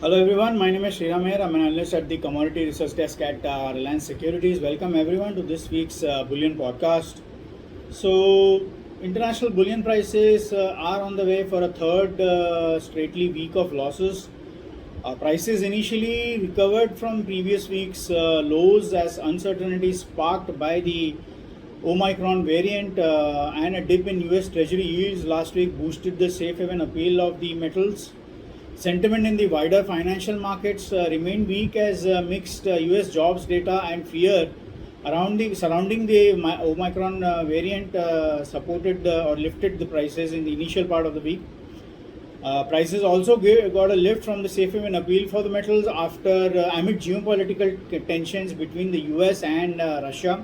Hello everyone, my name is Sriram here. I'm an analyst at the Commodity Research Desk at Reliance Securities. Welcome everyone to this week's Bullion podcast. So, international bullion prices are on the way for a third straightly week of losses. Prices initially recovered from previous week's lows as uncertainty sparked by the Omicron variant and a dip in US Treasury yields last week boosted the safe haven appeal of the metals. Sentiment in the wider financial markets remained weak as mixed US jobs data and fear surrounding the Omicron variant supported or lifted the prices in the initial part of the week. Prices also got a lift from the safe haven appeal for the metals after amid geopolitical tensions between the US and Russia.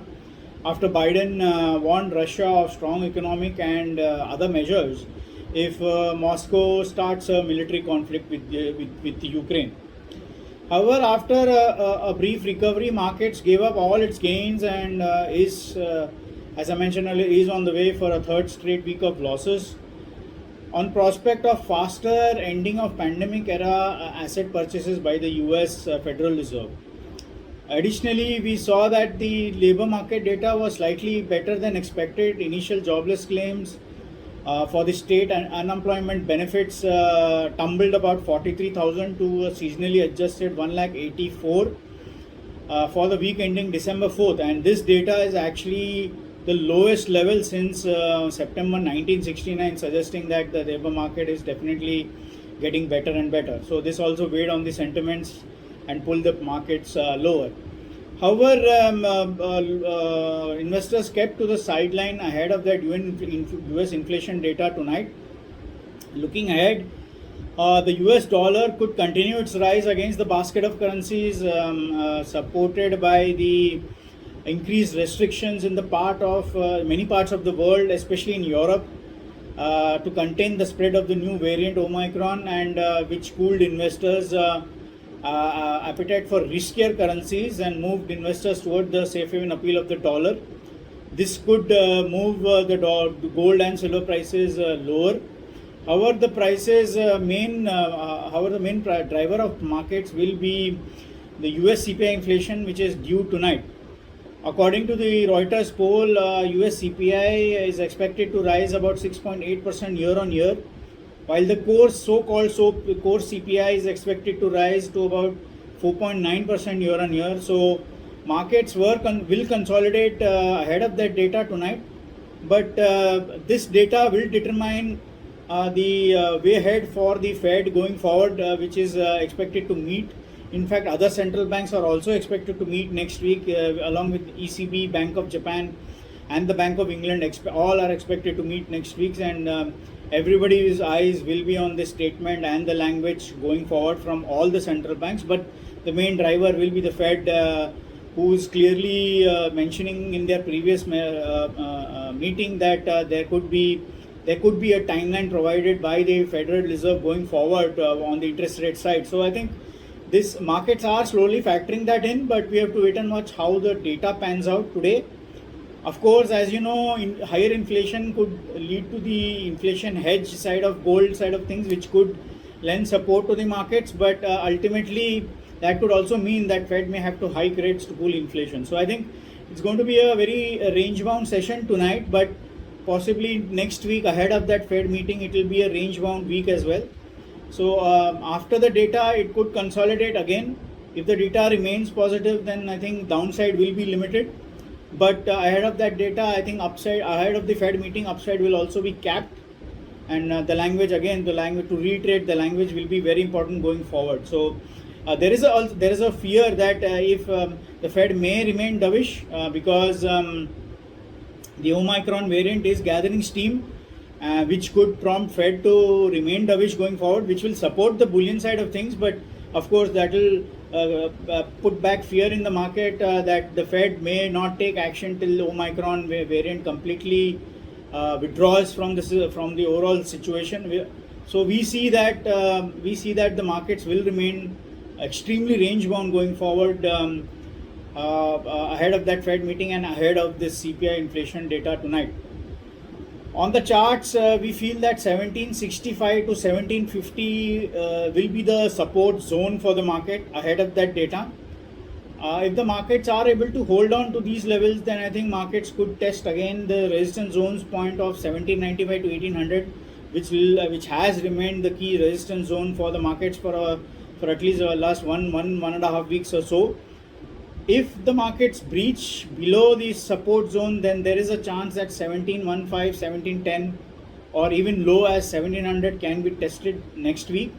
After Biden warned Russia of strong economic and other measures if Moscow starts a military conflict with Ukraine. However, after a brief recovery, markets gave up all its gains and as I mentioned earlier, is on the way for a third straight week of losses. On prospect of faster ending of pandemic era asset purchases by the US Federal Reserve. Additionally, we saw that the labor market data was slightly better than expected. Initial jobless claims for the state and unemployment benefits tumbled about 43,000 to a seasonally adjusted 184 for the week ending December 4th, and this data is actually the lowest level since September 1969, suggesting that the labor market is definitely getting better and better. So this also weighed on the sentiments and pulled the markets lower. However, investors kept to the sideline ahead of that US inflation data tonight. Looking ahead, the US dollar could continue its rise against the basket of currencies, supported by the increased restrictions in the many parts of the world, especially in Europe, to contain the spread of the new variant Omicron, and which cooled investors' appetite for riskier currencies and moved investors toward the safe haven appeal of the dollar. This could move the gold and silver prices lower. However, the main driver of markets will be the US CPI inflation, which is due tonight. According to the Reuters poll, US CPI is expected to rise about 6.8% year on year, while the core CPI is expected to rise to about 4.9% year on year. So markets will consolidate ahead of that data tonight, but this data will determine the way ahead for the Fed going forward, which is expected to meet. In fact, other central banks are also expected to meet next week, along with ECB, Bank of Japan, and the Bank of England. All are expected to meet next week, and everybody's eyes will be on this statement and the language going forward from all the central banks. But the main driver will be the Fed, who is clearly mentioning in their previous meeting that there could be a timeline provided by the Federal Reserve going forward on the interest rate side. So I think these markets are slowly factoring that in, but we have to wait and watch how the data pans out today. Of course, as you know, higher inflation could lead to the inflation hedge side of gold side of things, which could lend support to the markets. But ultimately, that could also mean that Fed may have to hike rates to cool inflation. So I think it's going to be a very range-bound session tonight, but possibly next week ahead of that Fed meeting, it will be a range-bound week as well. So after the data, it could consolidate again. If the data remains positive, then I think downside will be limited. But ahead of that data, I think ahead of the Fed meeting, upside will also be capped. And to reiterate, the language will be very important going forward. So there is a fear that if the Fed may remain dovish because the Omicron variant is gathering steam, which could prompt Fed to remain dovish going forward, which will support the bullion side of things. But of course, that will put back fear in the market that the Fed may not take action till the Omicron variant completely withdraws from the overall situation. So we see that the markets will remain extremely range bound going forward ahead of that Fed meeting and ahead of this CPI inflation data tonight. On the charts, we feel that 1765 to 1750 will be the support zone for the market ahead of that data. If the markets are able to hold on to these levels, then I think markets could test again the resistance zones point of 1795 to 1800, which has remained the key resistance zone for the markets for at least last one and a half weeks or so. If the markets breach below the support zone, then there is a chance that 1715, 1710 or even low as 1700 can be tested next week.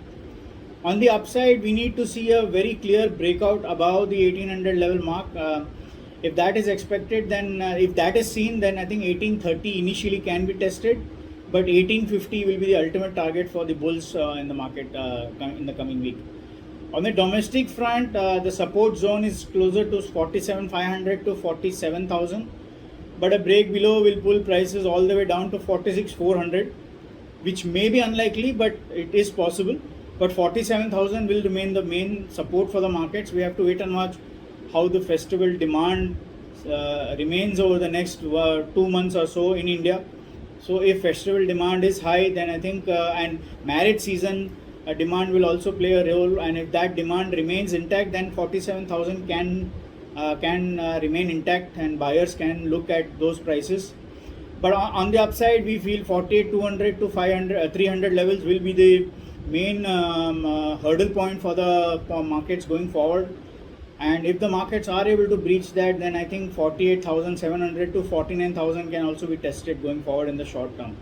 On the upside, we need to see a very clear breakout above the 1800 level mark. If that is expected, then if that is seen, then I think 1830 initially can be tested, but 1850 will be the ultimate target for the bulls in the market in the coming week. On the domestic front, the support zone is closer to 47,500 to 47,000, but a break below will pull prices all the way down to 46,400, which may be unlikely, but it is possible. But 47,000 will remain the main support for the markets. We have to wait and watch how the festival demand remains over the next 2 months or so in India. So if festival demand is high, then I think and marriage season demand will also play a role, and if that demand remains intact, then 47,000 can remain intact and buyers can look at those prices. But on the upside, we feel 48,200 to 500 300 levels will be the main hurdle point for the markets going forward. And if the markets are able to breach that, then I think 48,700 to 49,000 can also be tested going forward in the short term.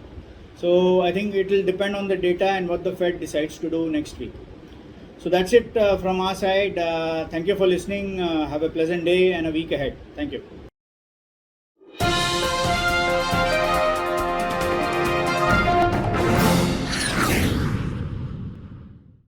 So I think it will depend on the data and what the Fed decides to do next week. So that's it from our side. Thank you for listening. Have a pleasant day and a week ahead. Thank you.